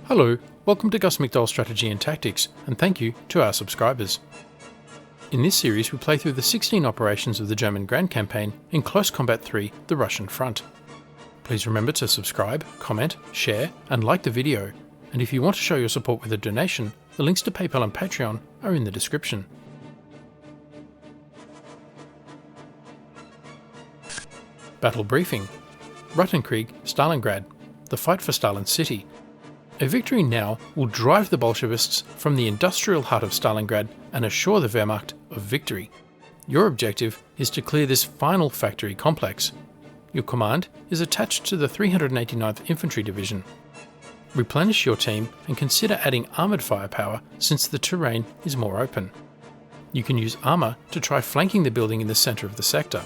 Hello, welcome to Gus McDoll Strategy and Tactics, and thank you to our subscribers. In this series we play through the 16 operations of the German Grand Campaign in Close Combat 3, the Russian Front. Please remember to subscribe, comment, share and like the video, and if you want to show your support with a donation, the links to PayPal and Patreon are in the description. Battle Briefing. Ruttenkrieg, Stalingrad. The fight for Stalin's city. A victory now will drive the Bolshevists from the industrial heart of Stalingrad and assure the Wehrmacht of victory. Your objective is to clear this final factory complex. Your command is attached to the 389th Infantry Division. Replenish your team and consider adding armoured firepower since the terrain is more open. You can use armour to try flanking the building in the centre of the sector.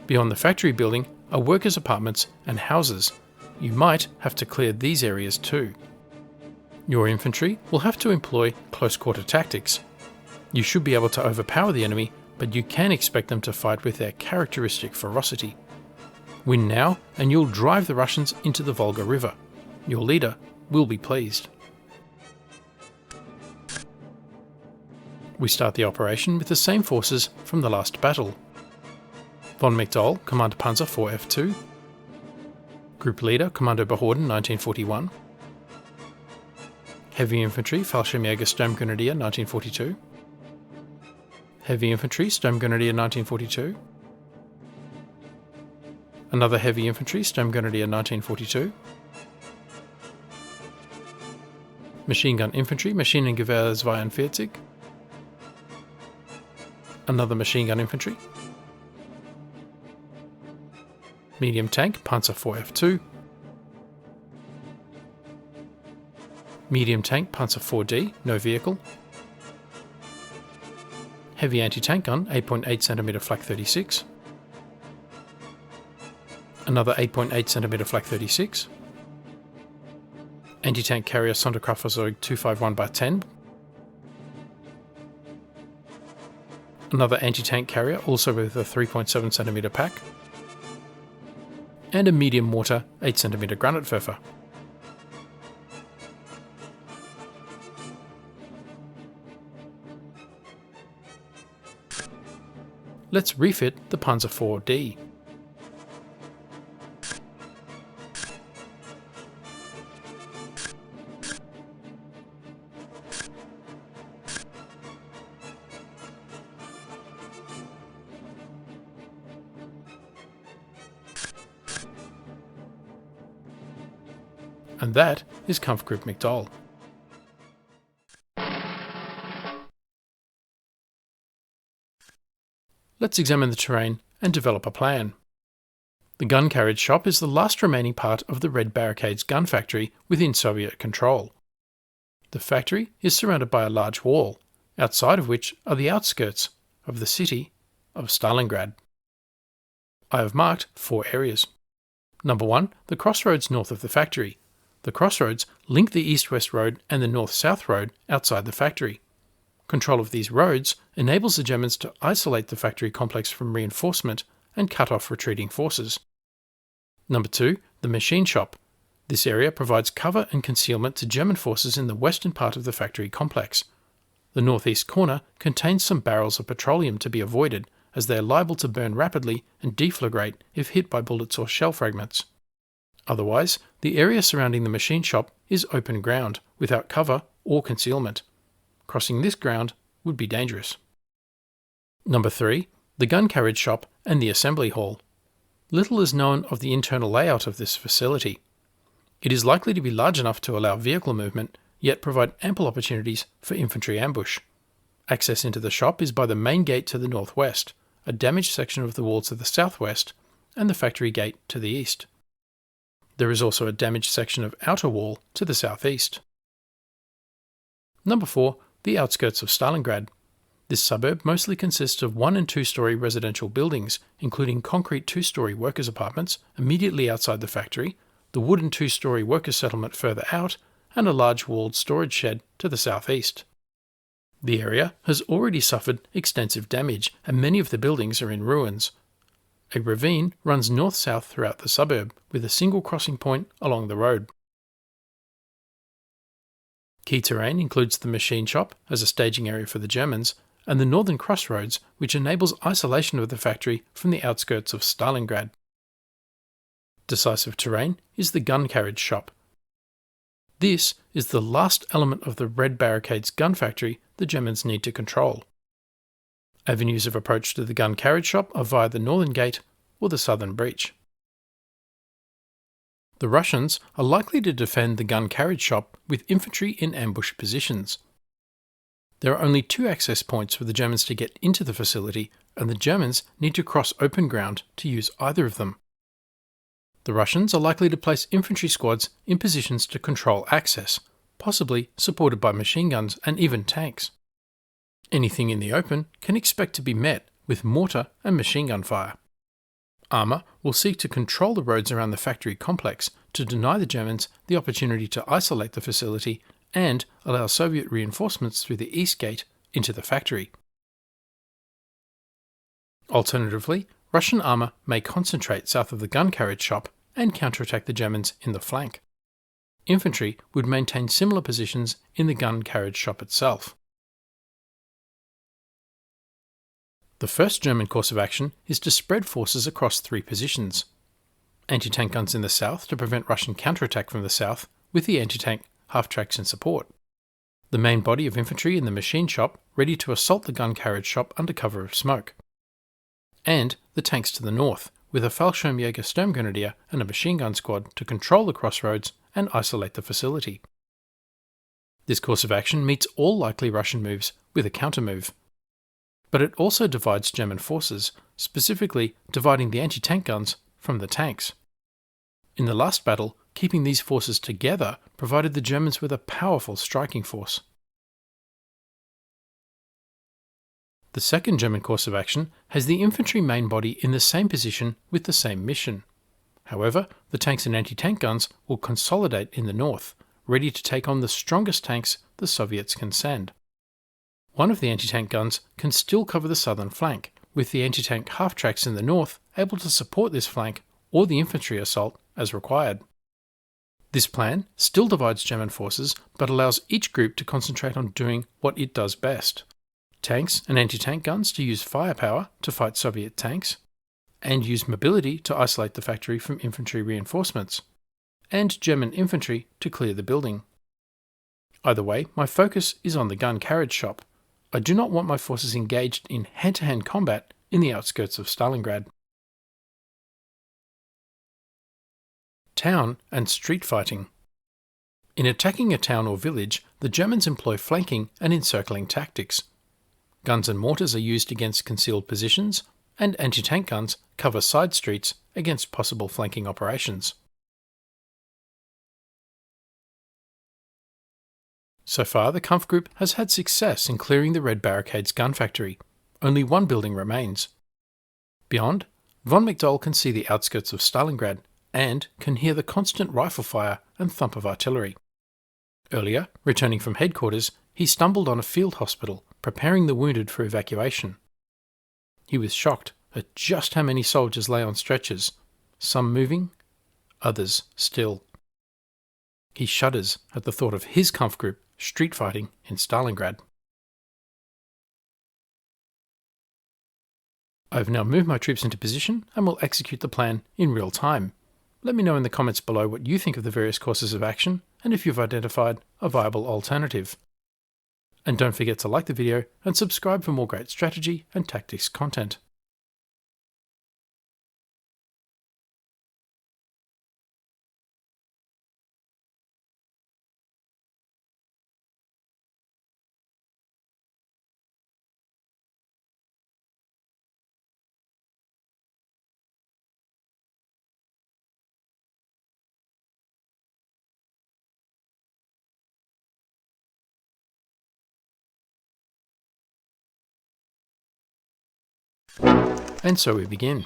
Beyond the factory building are workers' apartments and houses. You might have to clear these areas too. Your infantry will have to employ close-quarter tactics. You should be able to overpower the enemy, but you can expect them to fight with their characteristic ferocity. Win now and you'll drive the Russians into the Volga River. Your leader will be pleased. We start the operation with the same forces from the last battle. Von McDoll, Commander Panzer 4F2. Group Leader, Kommando Behorden, 1941. Heavy Infantry, Fallschirmjäger Sturmgrenadier, 1942. Heavy Infantry, Sturmgrenadier, 1942. Another Heavy Infantry, Sturmgrenadier, 1942. Machine Gun Infantry, Maschinengewehr 42. Another Machine Gun Infantry. Medium Tank, Panzer 4F2. Medium Tank, Panzer 4D, no vehicle. Heavy Anti-Tank Gun, 8.8cm Flak 36. Another 8.8cm Flak 36. Anti-Tank Carrier Sonderkraftfahrzeug 251x10. Another anti-tank carrier, also with a 3.7cm pack. And a medium mortar 8cm Granatwerfer. Let's refit the Panzer 4D. And that is Kampfgruppe McDoll. Let's examine the terrain and develop a plan. The gun carriage shop is the last remaining part of the Red Barricades Gun Factory within Soviet control. The factory is surrounded by a large wall, outside of which are the outskirts of the city of Stalingrad. I have marked 4 areas. Number 1, the crossroads north of the factory. The crossroads link the east-west road and the north-south road outside the factory. Control of these roads enables the Germans to isolate the factory complex from reinforcement and cut off retreating forces. Number 2, the machine shop. This area provides cover and concealment to German forces in the western part of the factory complex. The northeast corner contains some barrels of petroleum to be avoided, as they are liable to burn rapidly and deflagrate if hit by bullets or shell fragments. Otherwise, the area surrounding the machine shop is open ground, without cover or concealment. Crossing this ground would be dangerous. Number 3, the gun carriage shop and the assembly hall. Little is known of the internal layout of this facility. It is likely to be large enough to allow vehicle movement, yet provide ample opportunities for infantry ambush. Access into the shop is by the main gate to the northwest, a damaged section of the wall to the southwest, and the factory gate to the east. There is also a damaged section of outer wall to the southeast. Number 4, the outskirts of Stalingrad. This suburb mostly consists of 1- and 2-story residential buildings, including concrete 2-story workers' apartments immediately outside the factory, the wooden 2-story workers' settlement further out, and a large walled storage shed to the southeast. The area has already suffered extensive damage, and many of the buildings are in ruins. A ravine runs north-south throughout the suburb, with a single crossing point along the road. Key terrain includes the machine shop as a staging area for the Germans, and the northern crossroads, which enables isolation of the factory from the outskirts of Stalingrad. Decisive terrain is the gun carriage shop. This is the last element of the Red Barricades Gun Factory the Germans need to control. Avenues of approach to the gun carriage shop are via the northern gate or the southern breach. The Russians are likely to defend the gun carriage shop with infantry in ambush positions. There are only 2 access points for the Germans to get into the facility, and the Germans need to cross open ground to use either of them. The Russians are likely to place infantry squads in positions to control access, possibly supported by machine guns and even tanks. Anything in the open can expect to be met with mortar and machine gun fire. Armour will seek to control the roads around the factory complex to deny the Germans the opportunity to isolate the facility and allow Soviet reinforcements through the east gate into the factory. Alternatively, Russian armour may concentrate south of the gun carriage shop and counterattack the Germans in the flank. Infantry would maintain similar positions in the gun carriage shop itself. The first German course of action is to spread forces across 3 positions. Anti-tank guns in the south to prevent Russian counterattack from the south, with the anti-tank half-tracks in support. The main body of infantry in the machine shop ready to assault the gun carriage shop under cover of smoke. And the tanks to the north, with a Fallschirmjäger Sturmgrenadier and a machine gun squad to control the crossroads and isolate the facility. This course of action meets all likely Russian moves with a counter-move. But it also divides German forces, specifically dividing the anti-tank guns from the tanks. In the last battle, keeping these forces together provided the Germans with a powerful striking force. The second German course of action has the infantry main body in the same position with the same mission. However, the tanks and anti-tank guns will consolidate in the north, ready to take on the strongest tanks the Soviets can send. One of the anti-tank guns can still cover the southern flank, with the anti-tank half-tracks in the north able to support this flank or the infantry assault as required. This plan still divides German forces, but allows each group to concentrate on doing what it does best. Tanks and anti-tank guns to use firepower to fight Soviet tanks, and use mobility to isolate the factory from infantry reinforcements, and German infantry to clear the building. Either way, my focus is on the gun carriage shop. I do not want my forces engaged in hand-to-hand combat in the outskirts of Stalingrad. Town and street fighting. In attacking a town or village, the Germans employ flanking and encircling tactics. Guns and mortars are used against concealed positions, and anti-tank guns cover side streets against possible flanking operations. So far, the Kampfgruppe has had success in clearing the Red Barricades Gun Factory. Only 1 building remains. Beyond, von McDowell can see the outskirts of Stalingrad and can hear the constant rifle fire and thump of artillery. Earlier, returning from headquarters, he stumbled on a field hospital, preparing the wounded for evacuation. He was shocked at just how many soldiers lay on stretchers, some moving, others still. He shudders at the thought of his Kampfgruppe street fighting in Stalingrad. I have now moved my troops into position and will execute the plan in real time. Let me know in the comments below what you think of the various courses of action and if you've identified a viable alternative. And don't forget to like the video and subscribe for more great strategy and tactics content. And so we begin.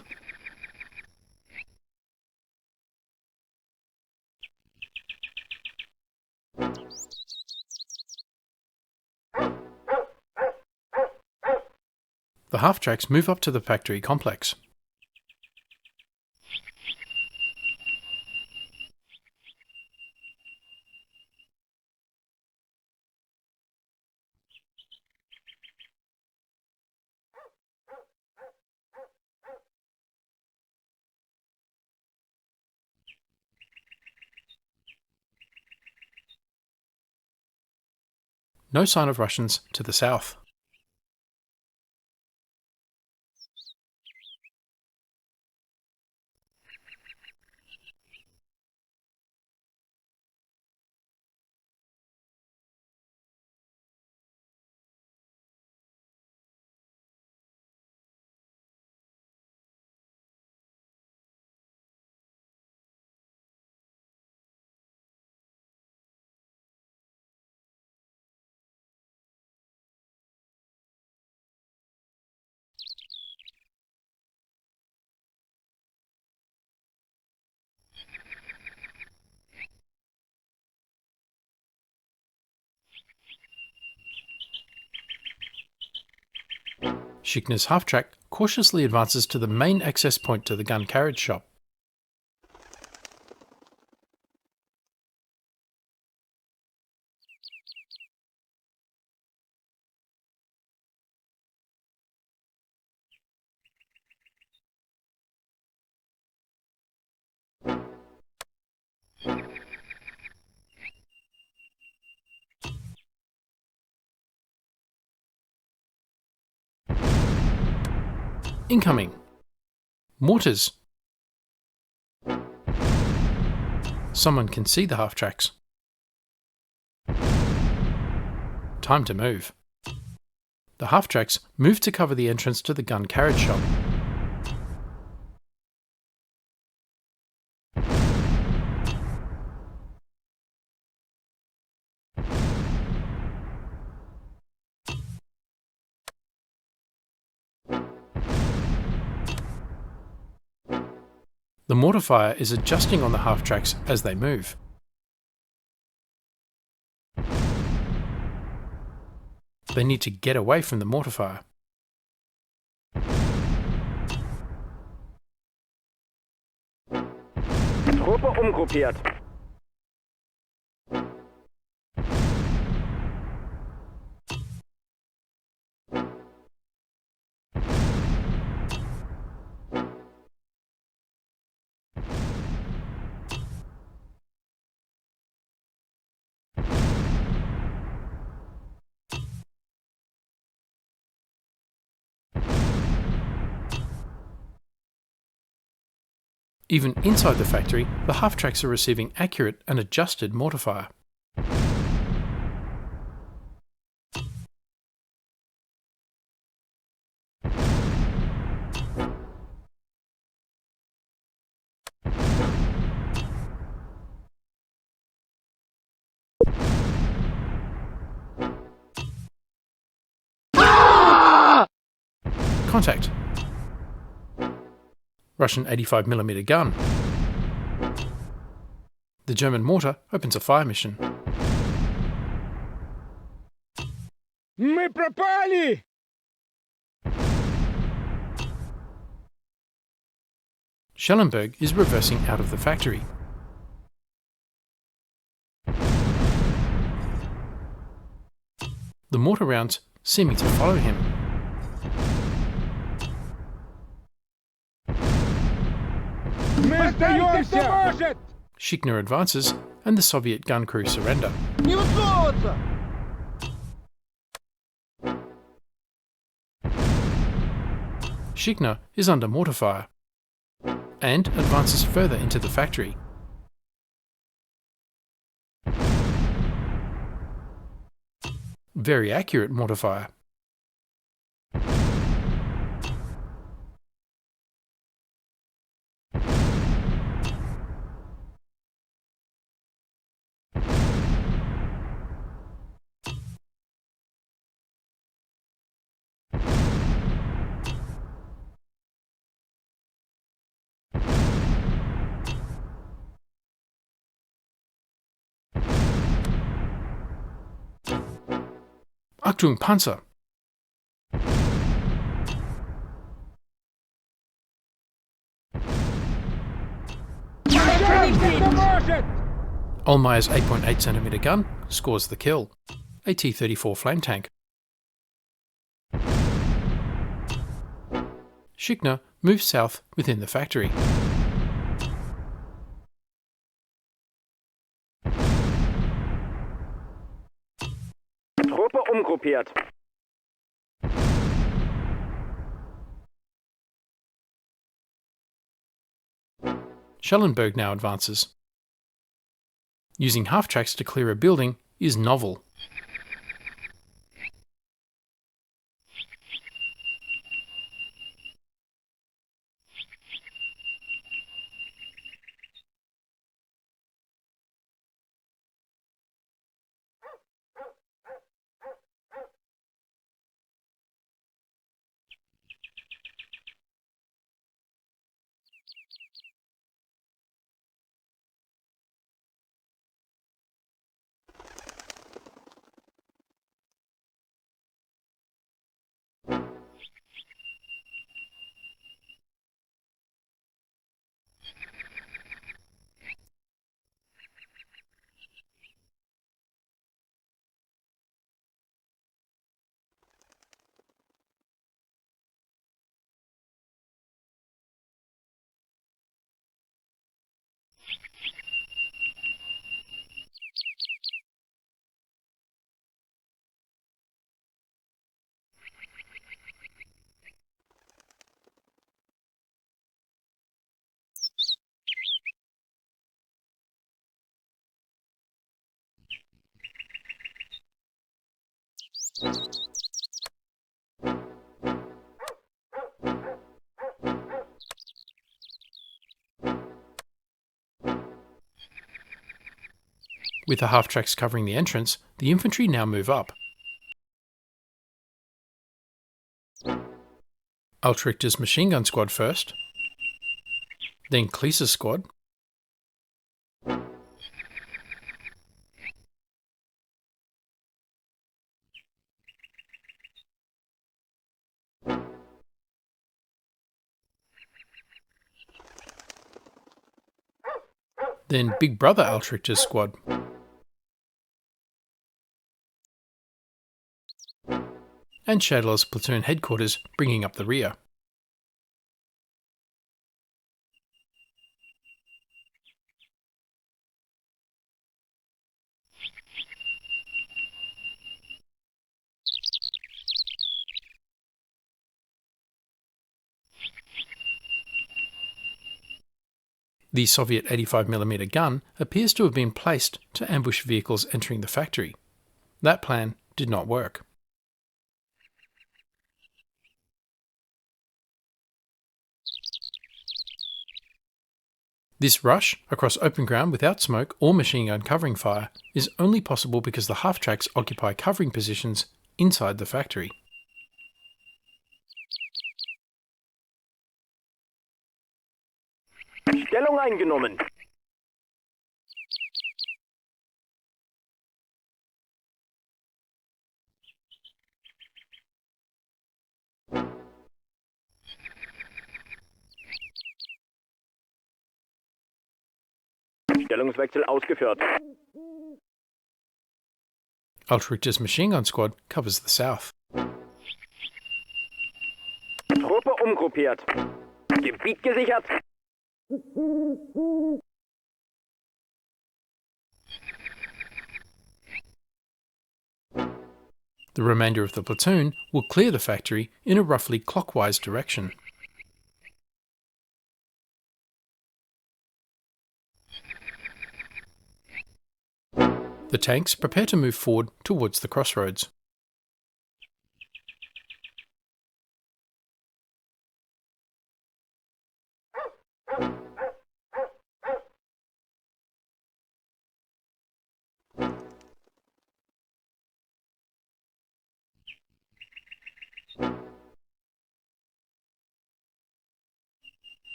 The half-tracks move up to the factory complex. no sign of Russians to the south. Schickner's half-track cautiously advances to the main access point to the gun carriage shop. Incoming! Mortars! Someone can see the half-tracks. Time to move. The half-tracks move to cover the entrance to the gun carriage shop. The mortar fire is adjusting on the half-tracks as they move. They need to get away from the mortar fire. Truppe umgruppiert. Even inside the factory, the half-tracks are receiving accurate and adjusted mortar fire. Contact! Russian 85mm gun. The German mortar opens a fire mission. Мы пропали! Schellenberg is reversing out of the factory. The mortar rounds seeming to follow him. Мы сдаемся! Schickner advances and the Soviet gun crew surrender. Не высовываться! Schickner is under mortar fire and advances further into the factory. Very accurate mortar fire. Achtung, Panzer! Olmeyer's 8.8cm gun scores the kill. A T-34 flame tank. Schickner moves south within the factory. Truppe umgruppiert. Schellenberg now advances. Using half-tracks to clear a building is novel. With the half-tracks covering the entrance, the infantry now move up. Altrichter's machine gun squad first, then Kleese's squad, then Big Brother Altrichter's squad, and Schadler's platoon headquarters bringing up the rear. The Soviet 85mm gun appears to have been placed to ambush vehicles entering the factory. That plan did not work. This rush across open ground without smoke or machine gun covering fire is only possible because the half-tracks occupy covering positions inside the factory. Stellung eingenommen. Stellungswechsel ausgeführt. Altrichter's machine gun squad covers the south. Truppe umgruppiert. Gebiet gesichert. The remainder of the platoon will clear the factory in a roughly clockwise direction. The tanks prepare to move forward towards the crossroads.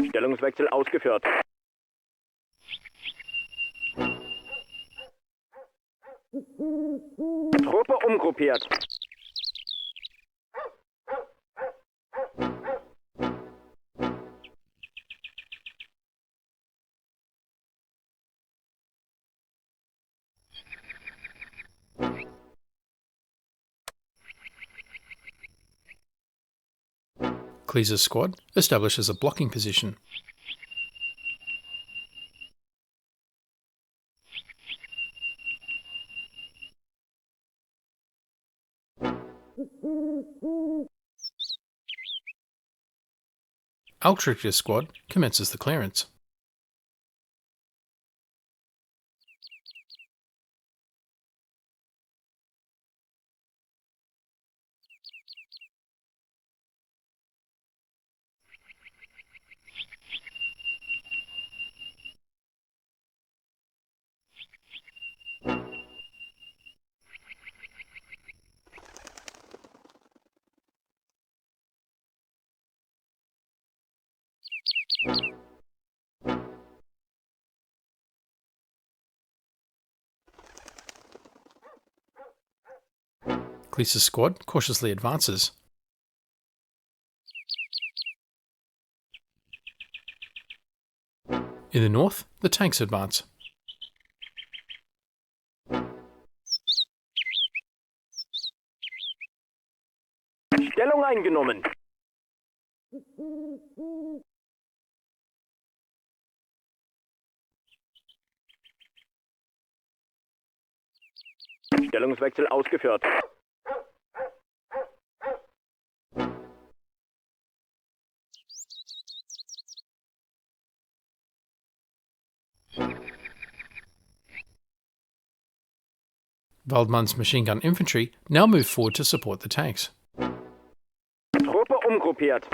Stellungswechsel ausgeführt. Truppe umgruppiert. Cleese's squad establishes a blocking position. Altrichter's squad commences the clearance. Cleese's squad cautiously advances. In the north, the tanks advance. Stellung eingenommen. Stellungswechsel ausgeführt. Waldmann's machine gun infantry now move forward to support the tanks, Truppe umgruppiert.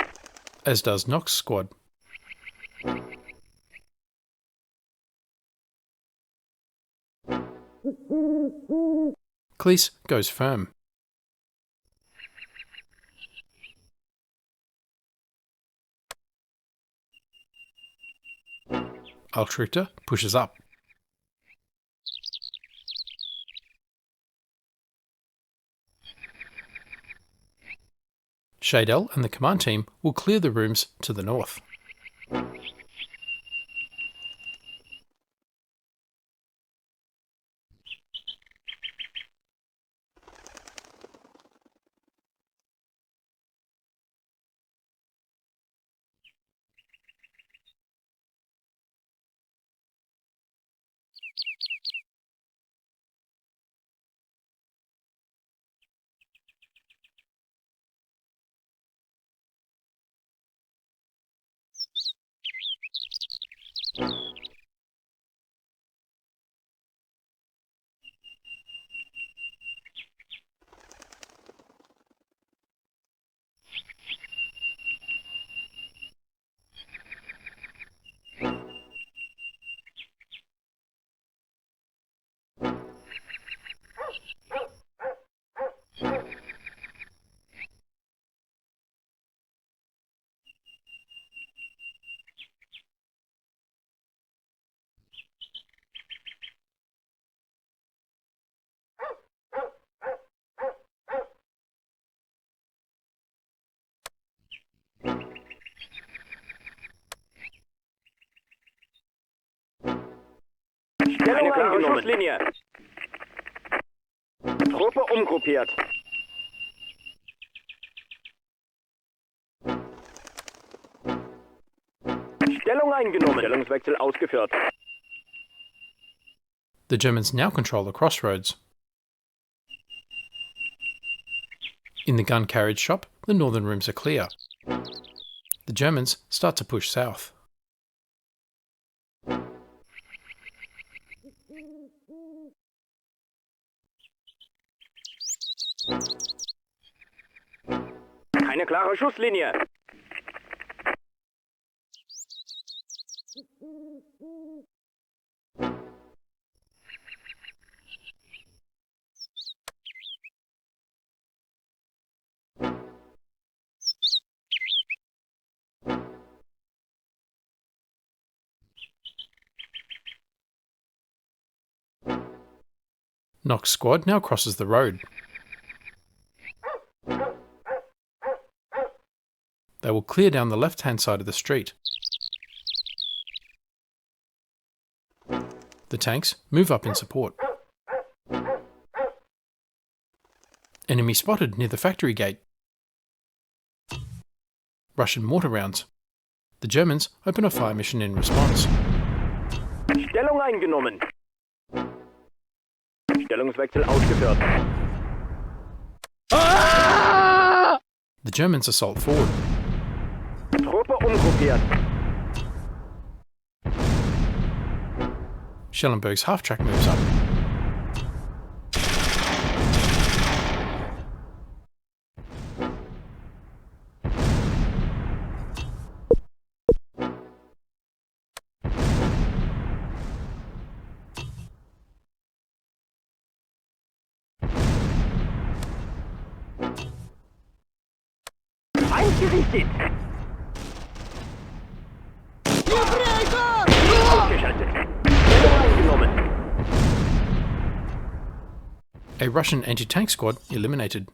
as does Knox's squad. Cleese goes firm. Altrichter pushes up. Shadell and the command team will clear the rooms to the north. Eine klare Schusslinie. Truppe umgruppiert. Stellung eingenommen. Stellungswechsel ausgeführt. The Germans now control the crossroads. In the gun carriage shop, the northern rooms are clear. The Germans start to push south. Keine klare Schusslinie. Knox's squad now crosses the road. They will clear down the left-hand side of the street. The tanks move up in support. Enemy spotted near the factory gate. Russian mortar rounds. The Germans open a fire mission in response. Stellung eingenommen. Stellungswechsel ausgeführt. The Germans assault forward. Truppe umgruppiert. Schellenberg's half-track moves up. Eingerichtet. Ausgeschaltet. Stellung eingenommen. A Russian anti-tank squad eliminated.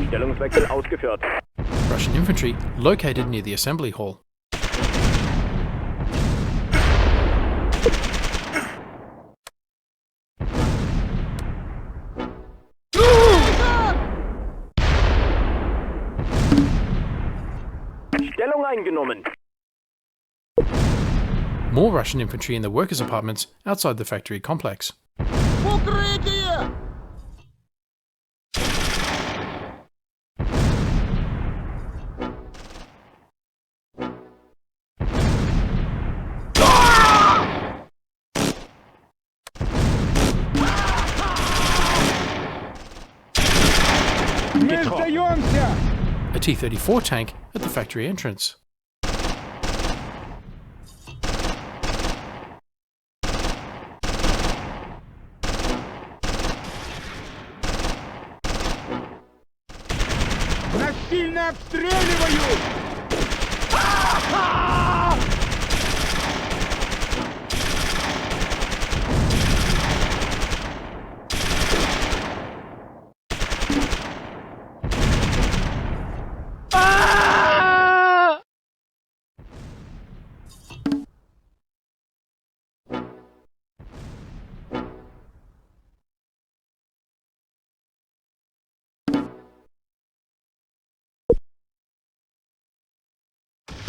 Stellungswechsel ausgeführt. Russian infantry located near the assembly hall. Stellung eingenommen. More Russian infantry in the workers' apartments outside the factory complex. A T-34 tank at the factory entrance. Насильно обстреливают!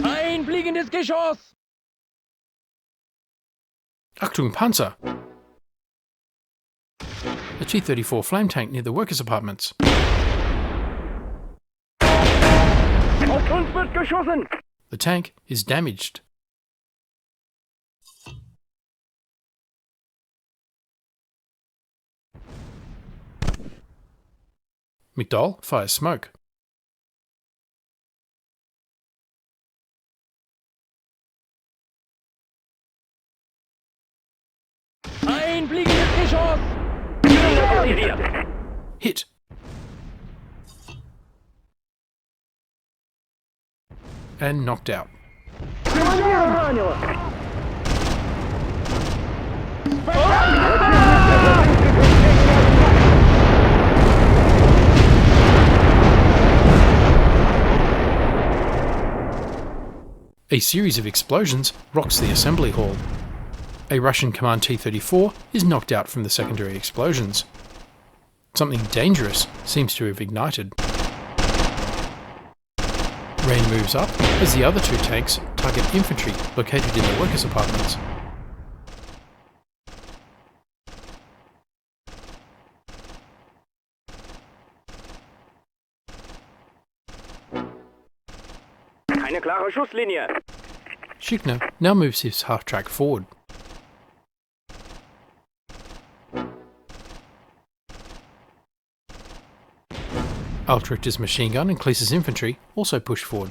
Ein fliegendes Geschoss! Achtung Panzer! A T-34 flame tank near the workers' apartments. Auf uns wird geschossen. The tank is damaged. McDowell fires smoke. Ein fliegendes Geschoss! Hit. And knocked out. A series of explosions rocks the assembly hall. A Russian Command T-34 is knocked out from the secondary explosions. Something dangerous seems to have ignited. Rain moves up as the other two tanks target infantry located in the workers' apartments. Keine klare Schusslinie. Schickner now moves his half-track forward. Altrichter's machine gun and Cleese's infantry also push forward.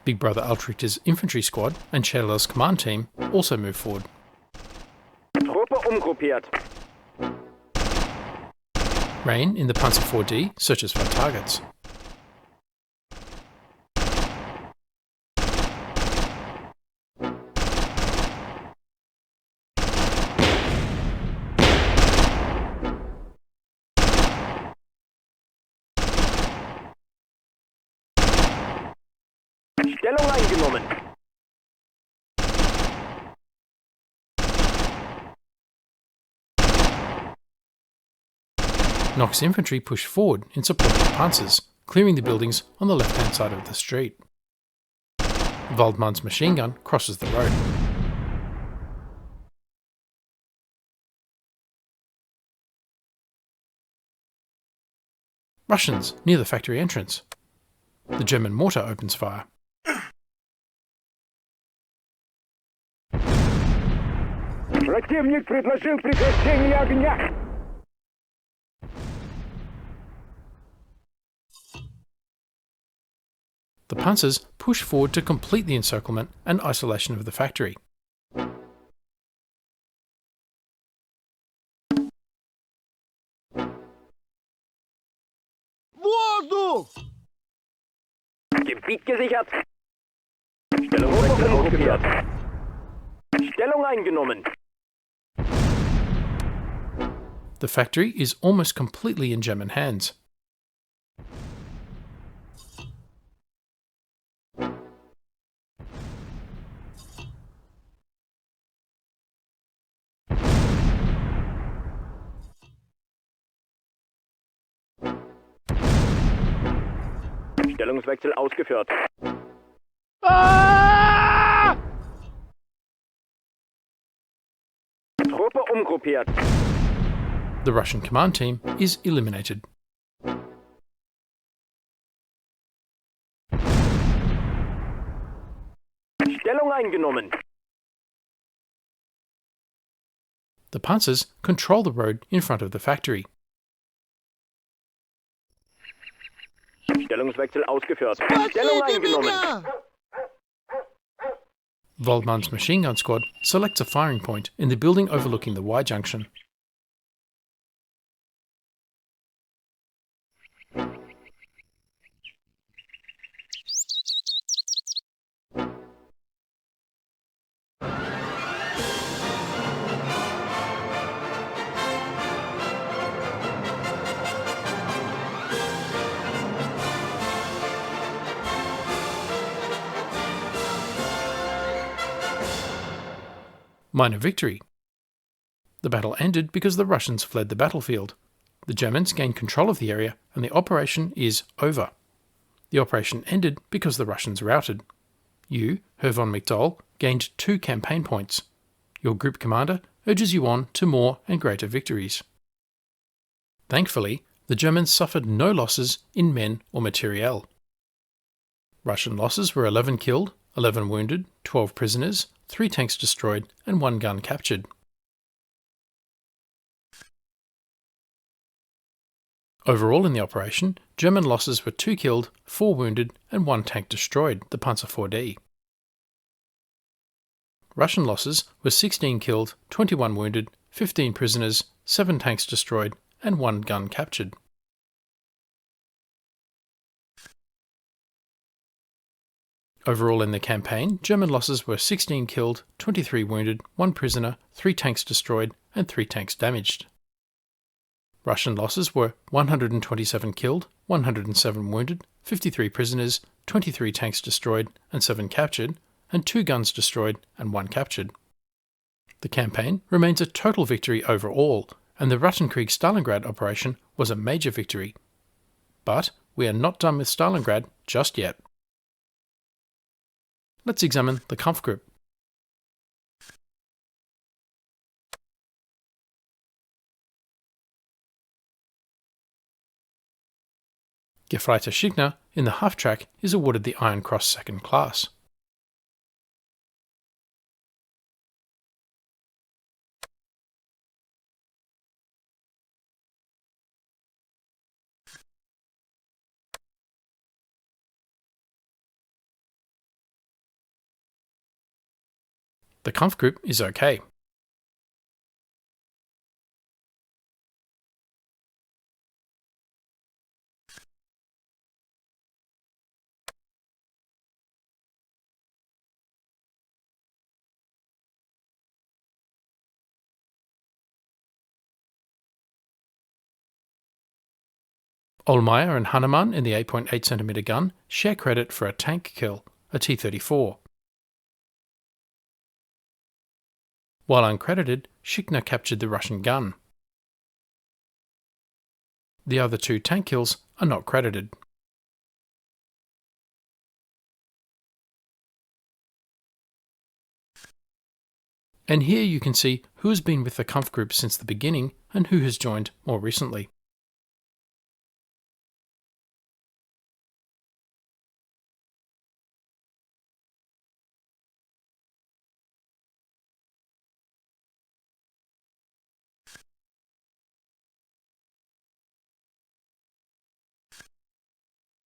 Big Brother Altrichter's infantry squad and Schädler's command team also move forward. Truppe umgruppiert. Rain in the Panzer 4D searches for targets. Stellung eingenommen. Nock's infantry push forward in support of the panzers, clearing the buildings on the left-hand side of the street. Waldmann's machine gun crosses the road. Russians near the factory entrance. The German mortar opens fire. Противник предложил прекращение огня. The panzers push forward to complete the encirclement and isolation of the factory. Воздух! Gebiet gesichert. Stellungswechsel ausgeführt. Stellung eingenommen. The factory is almost completely in German hands. Stellungswechsel ausgeführt. Truppe umgruppiert. The Russian command team is eliminated. Stellung eingenommen. The panzers control the road in front of the factory. Stellungswechsel ausgeführt. Stellung eingenommen. Waldmann's machine gun squad selects a firing point in the building overlooking the Y junction. Minor victory. The battle ended because the Russians fled the battlefield. The Germans gained control of the area and the operation is over. The operation ended because the Russians routed. You, Herr von McDowell, gained 2 campaign points. Your group commander urges you on to more and greater victories. Thankfully, the Germans suffered no losses in men or materiel. Russian losses were 11 killed, 11 wounded, 12 prisoners, 3 tanks destroyed and 1 gun captured. Overall in the operation, German losses were 2 killed, 4 wounded and 1 tank destroyed, the Panzer IV-D. Russian losses were 16 killed, 21 wounded, 15 prisoners, 7 tanks destroyed and 1 gun captured. Overall in the campaign, German losses were 16 killed, 23 wounded, 1 prisoner, 3 tanks destroyed and 3 tanks damaged. Russian losses were 127 killed, 107 wounded, 53 prisoners, 23 tanks destroyed and 7 captured, and 2 guns destroyed and 1 captured. The campaign remains a total victory overall, and the Rattenkrieg Stalingrad operation was a major victory. But we are not done with Stalingrad just yet. Let's examine the Kampfgruppe. Gefreiter Schickner in the half-track is awarded the Iron Cross second class. The Kampfgruppe is okay. Ohlmeyer and Hannemann in the 8.8cm gun share credit for a tank kill, a T-34. While uncredited, Schickner captured the Russian gun. The other 2 tank kills are not credited. And here you can see who has been with the Kampf group since the beginning and who has joined more recently.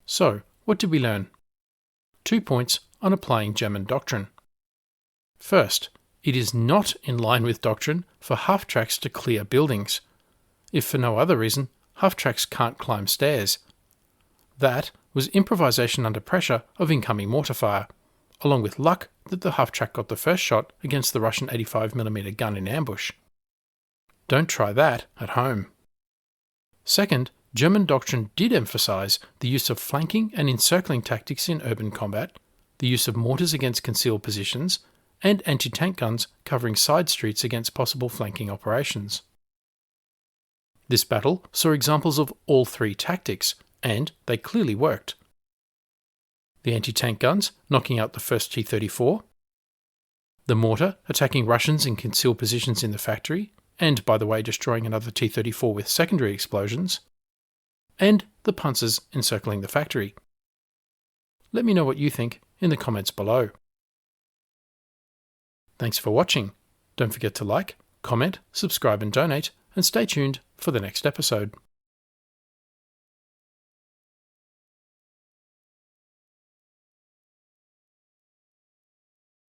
So, what did we learn? 2 points on applying German doctrine. First, it is not in line with doctrine for half-tracks to clear buildings. If for no other reason, half-tracks can't climb stairs. That was improvisation under pressure of incoming mortar fire, along with luck that the half-track got the first shot against the Russian 85mm gun in ambush. Don't try that at home. Second, German doctrine did emphasise the use of flanking and encircling tactics in urban combat, the use of mortars against concealed positions, and anti-tank guns covering side streets against possible flanking operations. This battle saw examples of all 3 tactics, and they clearly worked. The anti-tank guns knocking out the first T-34, the mortar attacking Russians in concealed positions in the factory, and by the way destroying another T-34 with secondary explosions, and the panzers encircling the factory. Let me know what you think in the comments below. Thanks for watching. Don't forget to like, comment, subscribe and donate, and stay tuned for the next episode.